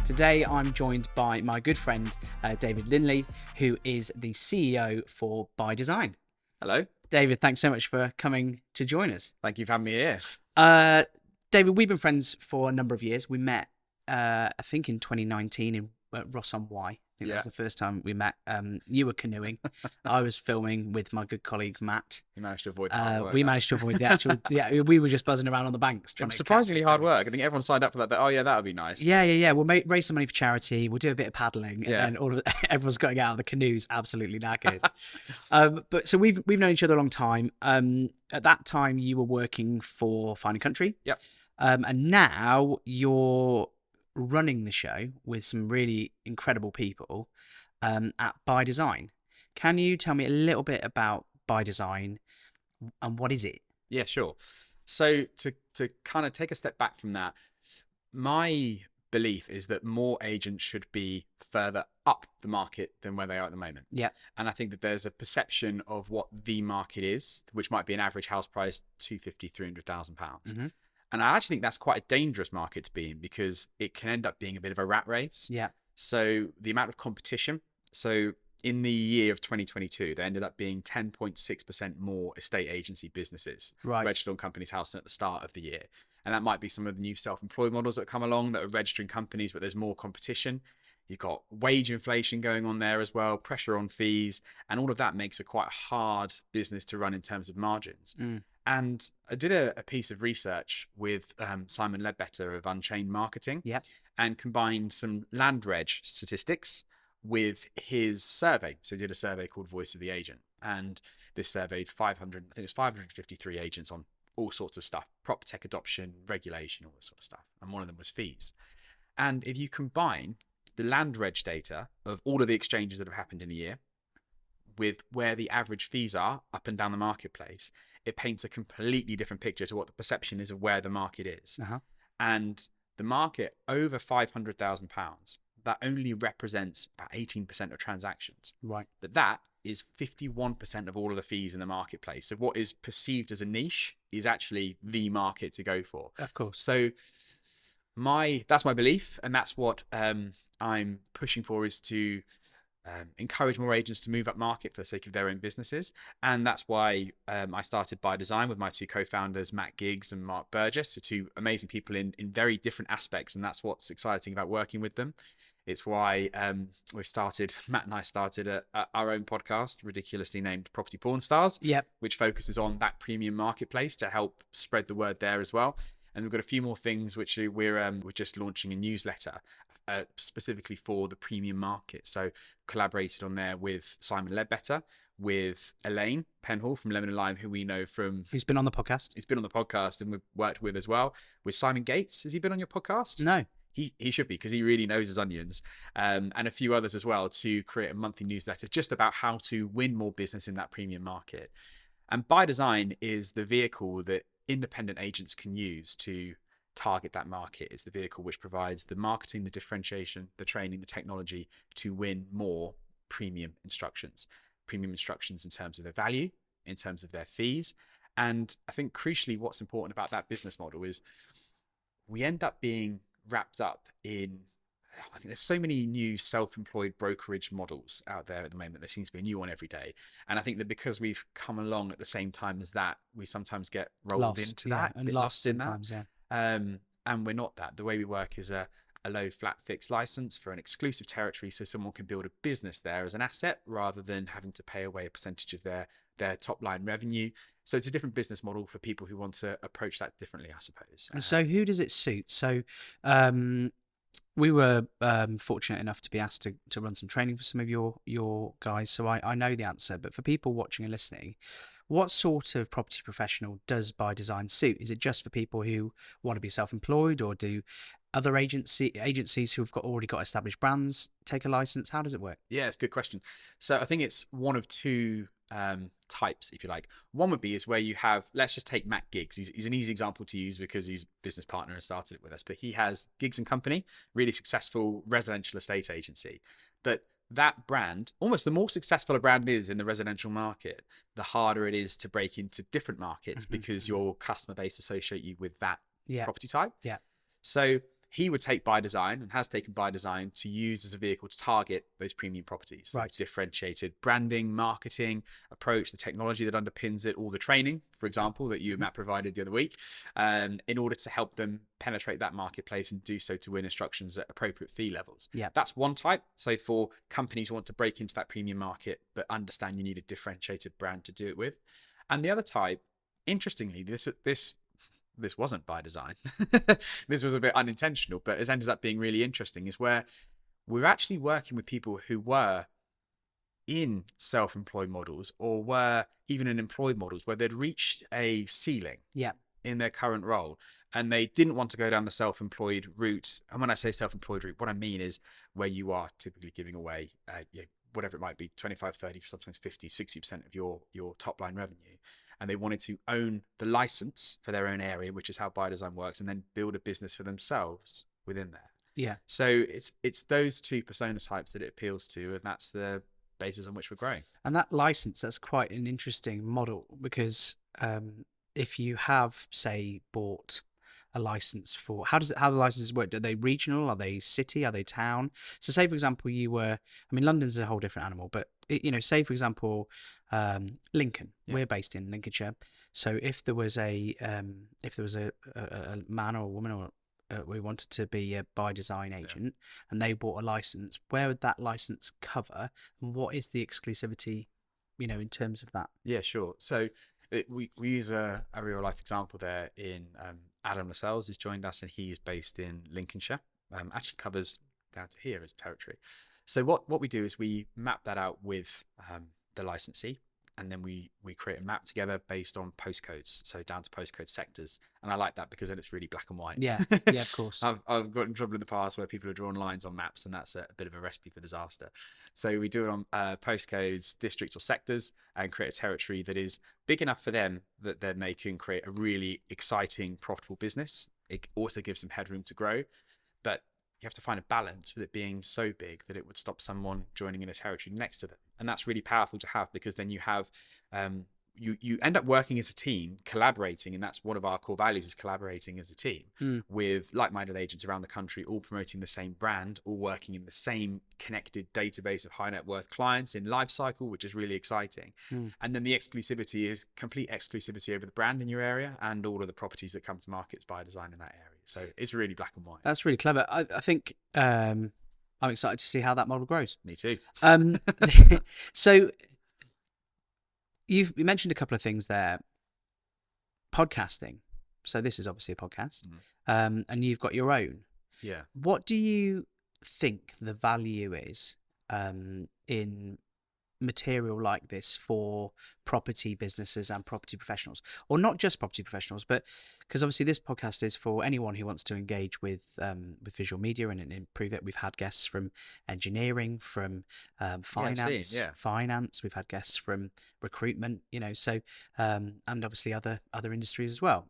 Today I'm joined by my good friend David Lindley, who is the CEO for By Design. Hello. David, thanks so much for coming to join us. Thank you for having me here. David, we've been friends for a number of years. We met, I think, in 2019 in Ross-on-Wye. I think that was the first time we met. You were canoeing. I was filming with my good colleague, Matt. You managed to avoid the hard work. We managed to avoid the actual... we were just buzzing around on the banks. It was surprisingly hard work. I think everyone signed up for that. Oh, yeah, that would be nice. Yeah. We'll raise some money for charity. We'll do a bit of paddling. Yeah. And then everyone's getting out of the canoes absolutely knackered. But so we've known each other a long time. At that time, you were working for Fine & Country. Yep. And now you're running the show with some really incredible people at By Design. Can you tell me a little bit about By Design and what is it? Yeah, sure. So to kind of take a step back from that, my belief is that more agents should be further up the market than where they are at the moment. Yeah. And I think that there's a perception of what the market is, which might be an average house price, £250,000, £300,000. Mm-hmm. And I actually think that's quite a dangerous market to be in because it can end up being a bit of a rat race. Yeah. So the amount of competition. So in the year of 2022, there ended up being 10.6% more estate agency businesses registered on Companies House at the start of the year. And that might be some of the new self-employed models that come along that are registering companies, but there's more competition. You've got wage inflation going on there as well, pressure on fees, and all of that makes it quite a hard business to run in terms of margins. And I did a piece of research with Simon Ledbetter of Unchained Marketing, and combined some land reg statistics with his survey. So he did a survey called Voice of the Agent, and this surveyed 553 agents on all sorts of stuff, prop tech adoption, regulation, all this sort of stuff. And one of them was fees. And if you combine the land reg data of all of the exchanges that have happened in a year with where the average fees are up and down the marketplace, it paints a completely different picture to what the perception is of where the market is. And the market over £500,000, that only represents about 18% of transactions. Right. But that is 51% of all of the fees in the marketplace. So what is perceived as a niche is actually the market to go for. Of course. So that's my belief, and that's what I'm pushing for, is to encourage more agents to move up market for the sake of their own businesses. And that's why I started By Design with my two co-founders, Matt Giggs and Mark Burgess, so two amazing people in very different aspects. And that's what's exciting about working with them. It's why Matt and I started our own podcast, ridiculously named Property Porn Stars, which focuses on that premium marketplace to help spread the word there as well. And we've got a few more things which we're just launching a newsletter specifically for the premium market. So collaborated on there with Simon Ledbetter, with Elaine Penhall from Lemon and Lime, who we know from... Who's been on the podcast? He's been on the podcast and we've worked with as well. With Simon Gates. Has he been on your podcast? No. He should be, because he really knows his onions, and a few others as well, to create a monthly newsletter just about how to win more business in that premium market. And By Design is the vehicle that independent agents can use to target that market. It's the vehicle which provides the marketing, the differentiation, the training, the technology to win more premium instructions in terms of their value, in terms of their fees. And I think crucially what's important about that business model is we end up being wrapped up in, I think there's so many new self-employed brokerage models out there at the moment. There seems to be a new one every day. And I think that because we've come along at the same time as that, we sometimes get rolled into that, and lost in that. And we're not that. The way we work is a low flat fixed license for an exclusive territory, so someone can build a business there as an asset rather than having to pay away a percentage of their top line revenue. So it's a different business model for people who want to approach that differently, I suppose. And so who does it suit? So we were fortunate enough to be asked to run some training for some of your guys. So I know the answer, but for people watching and listening, what sort of property professional does By Design suit? Is it just for people who want to be self-employed, or do other agencies who've already got established brands take a license? How does it work? Yeah, it's a good question. So I think it's one of two types, if you like. One would be is where you have, let's just take Matt Giggs. He's an easy example to use because he's business partner and started it with us, but he has Giggs and Company, really successful residential estate agency. But that brand, almost the more successful a brand is in the residential market, the harder it is to break into different markets because your customer base associate you with that property type. Yeah. So he would take By Design, and has taken By Design, to use as a vehicle to target those premium properties. So differentiated branding, marketing approach, the technology that underpins it, all the training, for example, that you and Matt provided the other week, in order to help them penetrate that marketplace and do so to win instructions at appropriate fee levels. Yeah, that's one type. So for companies who want to break into that premium market, but understand you need a differentiated brand to do it with. And the other type, interestingly, this wasn't by design. This was a bit unintentional, but it's ended up being really interesting, is where we're actually working with people who were in self-employed models, or were even in employed models, where they'd reached a ceiling in their current role, and they didn't want to go down the self-employed route. And when I say self-employed route, what I mean is where you are typically giving away whatever it might be, 25, 30, sometimes 50, 60% of your top line revenue. And they wanted to own the license for their own area, which is how By Design works, and then build a business for themselves within there. Yeah. So it's those two persona types that it appeals to, and that's the basis on which we're growing. And that license, that's quite an interesting model, because if you have, say, bought a license for, how the licenses work? Are they regional? Are they city? Are they town? So say, for example, London's a whole different animal, but say, for example, Lincoln, we're based in Lincolnshire. So if there was a man or a woman, or we wanted to be a By Design agent, and they bought a license, where would that license cover, and what is the exclusivity, in terms of that? Yeah, sure. So we use a real life example there in Adam Lascelles, who's joined us, and he's based in Lincolnshire. Actually covers down to here as territory. So what we do is we map that out with the licensee, and then we create a map together based on postcodes, so down to postcode sectors. And I like that because then it's really black and white. Yeah, of course. I've got in trouble in the past where people have drawn lines on maps, and that's a bit of a recipe for disaster. So we do it on postcodes, districts, or sectors, and create a territory that is big enough for them that then they can create a really exciting, profitable business. It also gives them headroom to grow, but you have to find a balance with it being so big that it would stop someone joining in a territory next to them. And that's really powerful to have, because then you have you end up working as a team, collaborating, and that's one of our core values, is collaborating as a team with like-minded agents around the country, all promoting the same brand, all working in the same connected database of high net worth clients in life cycle, which is really exciting. And then the exclusivity is complete exclusivity over the brand in your area and all of the properties that come to markets By Design in that area. So it's really black and white. That's really clever. I think I'm excited to see how that model grows. Me too. So you mentioned a couple of things there. Podcasting. So this is obviously a podcast, and you've got your own. Yeah. What do you think the value is in material like this for property businesses and property professionals, or not just property professionals, but because obviously this podcast is for anyone who wants to engage with visual media and improve it. We've had guests from engineering, from finance. We've had guests from recruitment, so and obviously other industries as well.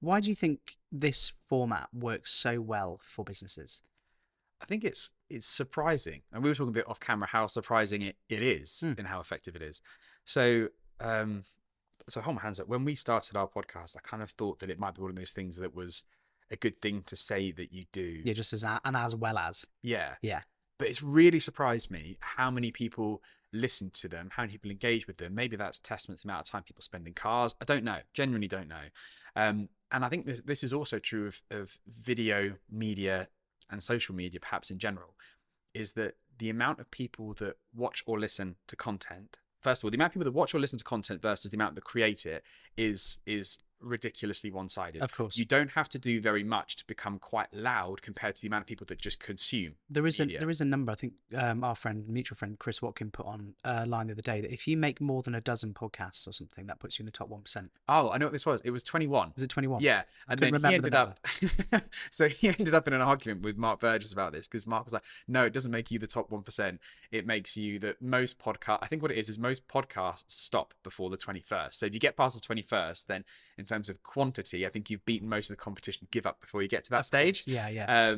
Why do you think this format works so well for businesses? I think it's surprising, and we were talking a bit off camera how surprising it is and how effective it is. So so hold my hands up. When we started our podcast, I kind of thought that it might be one of those things that was a good thing to say that you do. Yeah, just as well as. Yeah. Yeah. But it's really surprised me how many people listen to them, how many people engage with them. Maybe that's testament to the amount of time people spend in cars. I don't know. Genuinely don't know. And I think this is also true of video media and social media, perhaps in general, is that the amount of people that watch or listen to content, first of all, the amount of people that watch or listen to content versus the amount that create it is ridiculously one-sided. Of course. You don't have to do very much to become quite loud compared to the amount of people that just consume media. There is a number. I think our mutual friend Chris Watkin put on a line the other day that if you make more than a dozen podcasts or something, that puts you in the top 1%. Oh, I know what this was. It was 21. Was it 21? Yeah. And then he ended up so he ended up in an argument with Mark Burgess about this, because Mark was like, no, it doesn't make you the top 1%. It makes you that most podcasts, I think what it is most podcasts stop before the 21st. So if you get past the 21st, then in terms of quantity, I think you've beaten most of the competition. Give up before you get to that stage. Yeah.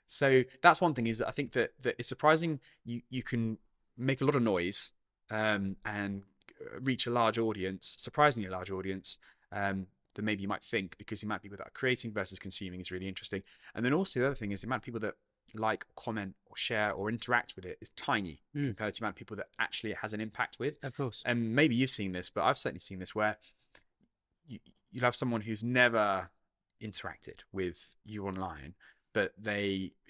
So that's one thing, is I think that it's surprising you can make a lot of noise and reach a large audience, surprisingly large audience, than maybe you might think, because the amount of people that are creating versus consuming is really interesting. And then also the other thing is the amount of people that like, comment, or share, or interact with it is tiny compared to the amount of people that actually it has an impact with. Of course. And maybe you've seen this, but I've certainly seen this, where you'll have someone who's never interacted with you online, but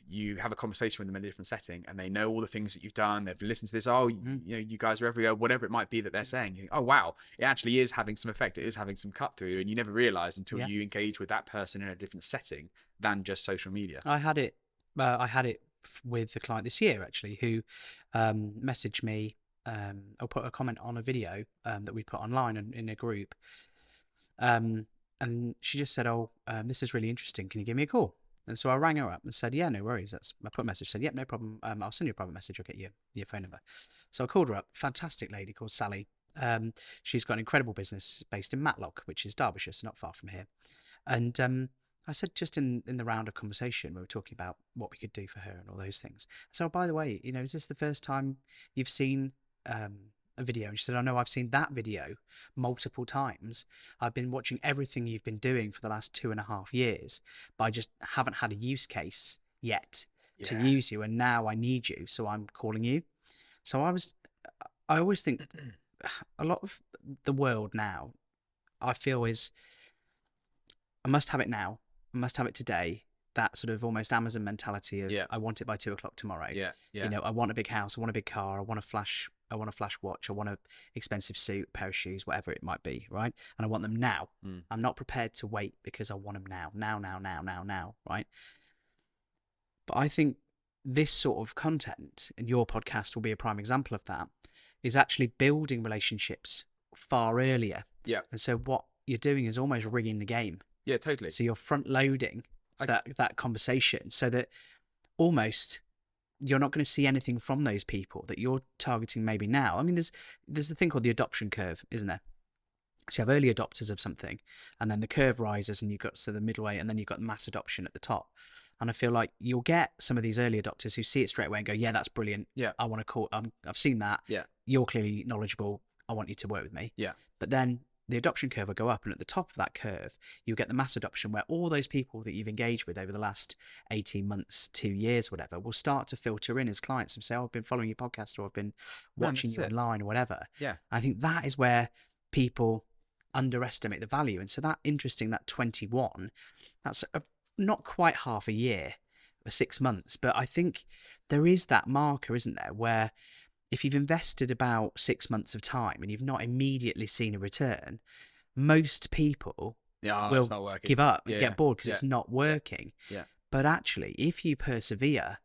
you have a conversation with them in a different setting, and they know all the things that you've done. They've listened to this. Oh, you guys are everywhere, whatever it might be that they're saying. You think, oh, wow, it actually is having some effect. It is having some cut through, and you never realize until you engage with that person in a different setting than just social media. I had it with the client this year, actually, who messaged me or put a comment on a video that we put online in a group. And she just said, oh, this is really interesting. Can you give me a call? And so I rang her up and said, yeah, no worries. I put a message, said, yep, no problem. I'll send you a private message. I'll get your phone number. So I called her up. Fantastic lady called Sally. She's got an incredible business based in Matlock, which is Derbyshire, so not far from here. And I said, just in the round of conversation, we were talking about what we could do for her and all those things. So, by the way, is this the first time you've seen a video? And she said, oh no, I've seen that video multiple times. I've been watching everything you've been doing for the last 2.5 years, but I just haven't had a use case yet to use you, and now I need you, so I'm calling you. So I always think a lot of the world now, I feel, is I must have it now, I must have it today. That sort of almost Amazon mentality of I want it by 2:00 tomorrow. I want a big house, I want a big car, I want a flash watch, I want an expensive suit, pair of shoes, whatever it might be, right? And I want them now. I'm not prepared to wait because I want them now, right? But I think this sort of content, and your podcast will be a prime example of that, is actually building relationships far earlier. Yeah. And so what you're doing is almost rigging the game. Yeah, totally. So you're front loading that conversation, so that almost you're not going to see anything from those people that you're targeting maybe now. I mean, there's a thing called the adoption curve, isn't there? So you have early adopters of something, and then the curve rises, and you've got the middle way, and then you've got mass adoption at the top. And I feel like you'll get some of these early adopters who see it straight away and go, yeah, that's brilliant. Yeah. I want to call, I've seen that. Yeah. You're clearly knowledgeable. I want you to work with me. Yeah. But then the adoption curve will go up, and at the top of that curve, you get the mass adoption, where all those people that you've engaged with over the last 18 months, 2 years, whatever, will start to filter in as clients and say, oh, I've been following your podcast, or I've been watching you online, or whatever. Yeah. I think that is where people underestimate the value. And so that 21, that's not quite half a year, or 6 months, but I think there is that marker, isn't there, where if you've invested about 6 months of time and you've not immediately seen a return, most people will give up and get bored because it's not working. Yeah. But actually, if you persevere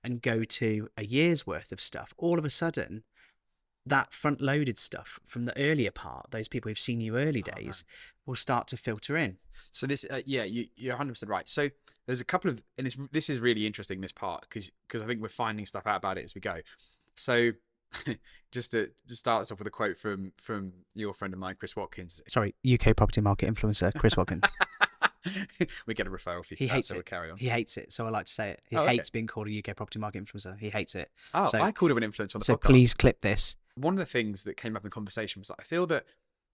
and go to a year's worth of stuff, all of a sudden, that front-loaded stuff from the earlier part, those people who've seen you early days, will start to filter in. So this, you're 100% right. So there's a couple of, and this is really interesting, this part, because I think we're finding stuff out about it as we go. So just to start this off with a quote from your friend of mine, Chris Watkins. Sorry, UK property market influencer, Chris Watkins. We get a referral fee. He hates so it. We'll carry on. He hates it, so I like to say it. He hates being called a UK property market influencer. He hates it. Oh, so, I called him an influencer on the podcast. So please clip this. One of the things that came up in conversation was that I feel that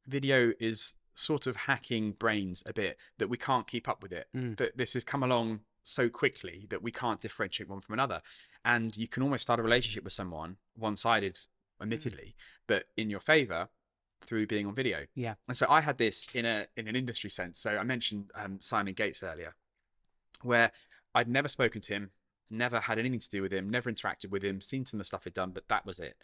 video is sort of hacking brains a bit, that we can't keep up with it, that this has come along so quickly that we can't differentiate one from another. And you can almost start a relationship with someone, one-sided, admittedly, but in your favor through being on video. Yeah. And so I had this in an industry sense. So I mentioned Simon Gates earlier, where I'd never spoken to him, never had anything to do with him, never interacted with him, seen some of the stuff he'd done, but that was it.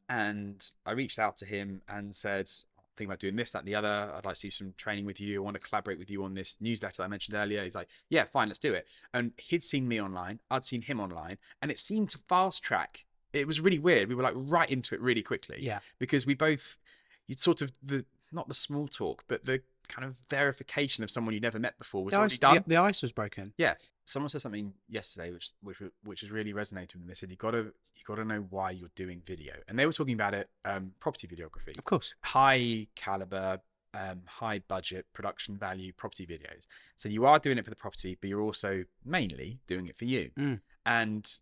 And I reached out to him and said, think about doing this, that, and the other. I'd like to do some training with you. I want to collaborate with you on this newsletter I mentioned earlier. He's like, yeah, fine, let's do it. And he'd seen me online, I'd seen him online, and it seemed to fast track. It was really weird. We were like right into it really quickly. Yeah. Because you'd sort of not the small talk, but the kind of verification of someone you never met before was already done. The ice was broken. Yeah. Someone said something yesterday which has really resonated with me. They said you got to know why you're doing video, and they were talking about it, property videography. Of course. High caliber, high budget, production value property videos. So you are doing it for the property, but you're also mainly doing it for you. And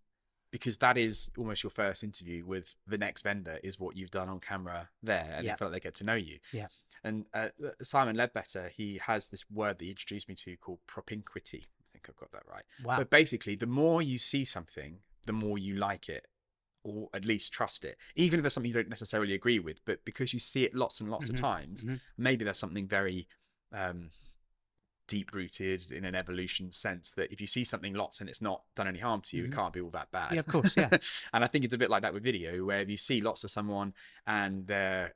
because that is almost your first interview with the next vendor, is what you've done on camera there, and they feel like they get to know you. Yeah. And Simon Ledbetter, he has this word that he introduced me to called propinquity. I think I've got that right. Wow. But basically, the more you see something, the more you like it, or at least trust it, even if there's something you don't necessarily agree with. But because you see it lots and lots of times, maybe there's something very deep-rooted in an evolution sense, that if you see something lots and it's not done any harm to you, it can't be all that bad. Yeah, of course, yeah. And I think it's a bit like that with video, where if you see lots of someone and they're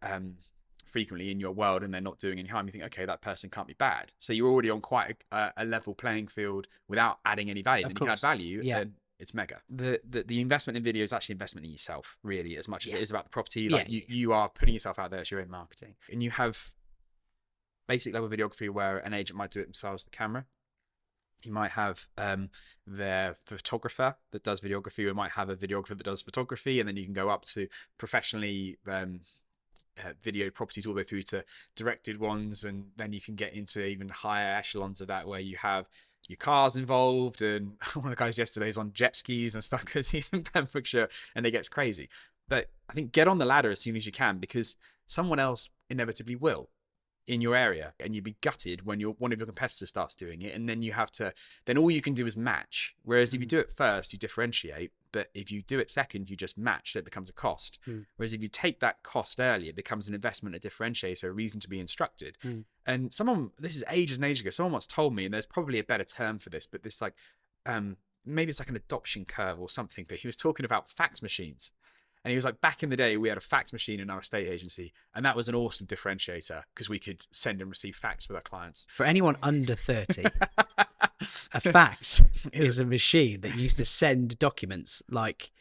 frequently in your world and they're not doing any harm, you think, okay, that person can't be bad. So you're already on quite a level playing field without adding any value. And you can add value, and it's mega. The investment in video is actually investment in yourself, really, as much as it is about the property. Like you are putting yourself out there as your own marketing. And you have basic level videography where an agent might do it themselves with the camera. You might have their photographer that does videography. You might have a videographer that does photography, and then you can go up to professionally video properties all the way through to directed ones, and then you can get into even higher echelons of that, where you have your cars involved. And one of the guys yesterday is on jet skis and stuff because he's in Pembrokeshire, and it gets crazy. But I think get on the ladder as soon as you can, because someone else inevitably will in your area, and you'd be gutted when one of your competitors starts doing it, and then you have to, then all you can do is match. Whereas if you do it first, you differentiate, but if you do it second, you just match, so it becomes a cost. Whereas if you take that cost early, it becomes an investment, a differentiator, a reason to be instructed. And someone, this is ages and ages ago, someone once told me, and there's probably a better term for this, but this like maybe it's like an adoption curve or something, but he was talking about fax machines. And he was like, back in the day, we had a fax machine in our estate agency, and that was an awesome differentiator because we could send and receive fax with our clients. For anyone under 30, a fax is a machine that used to send documents like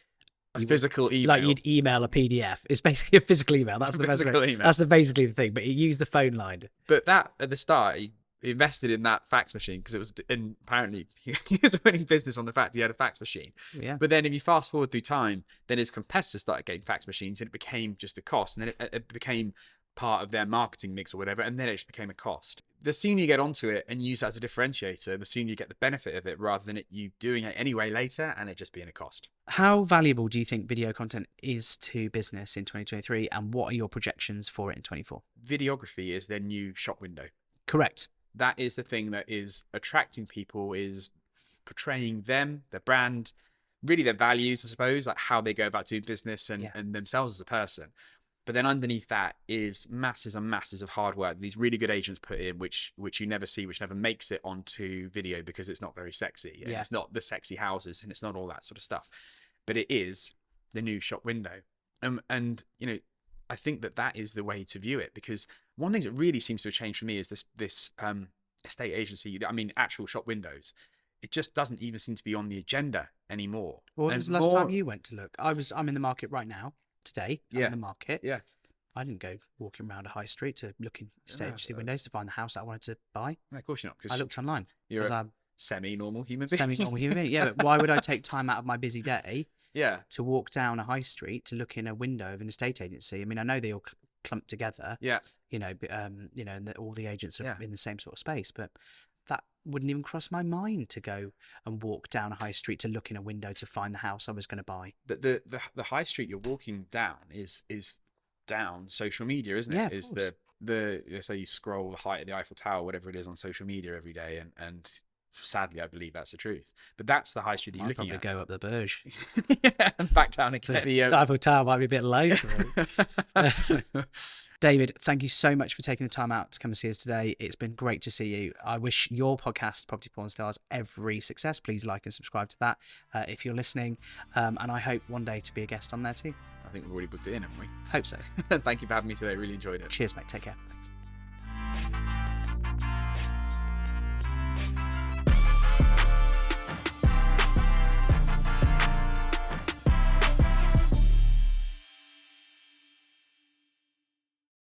a physical email. Like you'd email a PDF. It's basically a physical email. That's the physical email. That's basically the thing. But it used the phone line. But that at the start, he invested in that fax machine because it was, and apparently he was winning business on the fact he had a fax machine. Yeah. But then if you fast forward through time, then his competitors started getting fax machines, and it became just a cost, and then it became part of their marketing mix or whatever, and then it just became a cost. The sooner you get onto it and use it as a differentiator, the sooner you get the benefit of it, rather than you doing it anyway later and it just being a cost. How valuable do you think video content is to business in 2023, and what are your projections for it in 24? Videography is their new shop window. Correct. That is the thing that is attracting people, is portraying them, their brand, really their values, I suppose, like how they go about doing business and themselves as a person. But then underneath that is masses and masses of hard work these really good agents put in, which you never see, which never makes it onto video because it's not very sexy. And it's not the sexy houses, and it's not all that sort of stuff. But it is the new shop window. And you know, I think that is the way to view it, because one thing that really seems to have changed for me is this estate agency, I mean, actual shop windows. It just doesn't even seem to be on the agenda anymore. Well, when was the last time you went to look? I'm in the market right now. Today, I'm in the market. Yeah. I didn't go walking around a high street to look in estate agency windows to find the house that I wanted to buy. No, of course you're not. I looked online. You're a semi-normal human being. Semi-normal human being, yeah. But why would I take time out of my busy day to walk down a high street to look in a window of an estate agency? I mean, I know they all clump together. Yeah. You know, and all the agents are in the same sort of space, but that wouldn't even cross my mind to go and walk down a high street to look in a window to find the house I was going to buy. But the high street you're walking down is down social media, isn't it? Yeah, is so you scroll the height of the Eiffel Tower, whatever it is, on social media every day, and sadly I believe that's the truth. But that's the high street that you're looking at. Go up the Burj. And back down again. The Eiffel Tower might be a bit low. David, thank you so much for taking the time out to come and see us today. It's been great to see you. I wish your podcast, Property Porn Stars, every success. Please like and subscribe to that if you're listening. And I hope one day to be a guest on there too. I think we've already booked it in, haven't we? Hope so. Thank you for having me today. Really enjoyed it. Cheers, mate. Take care. Thanks.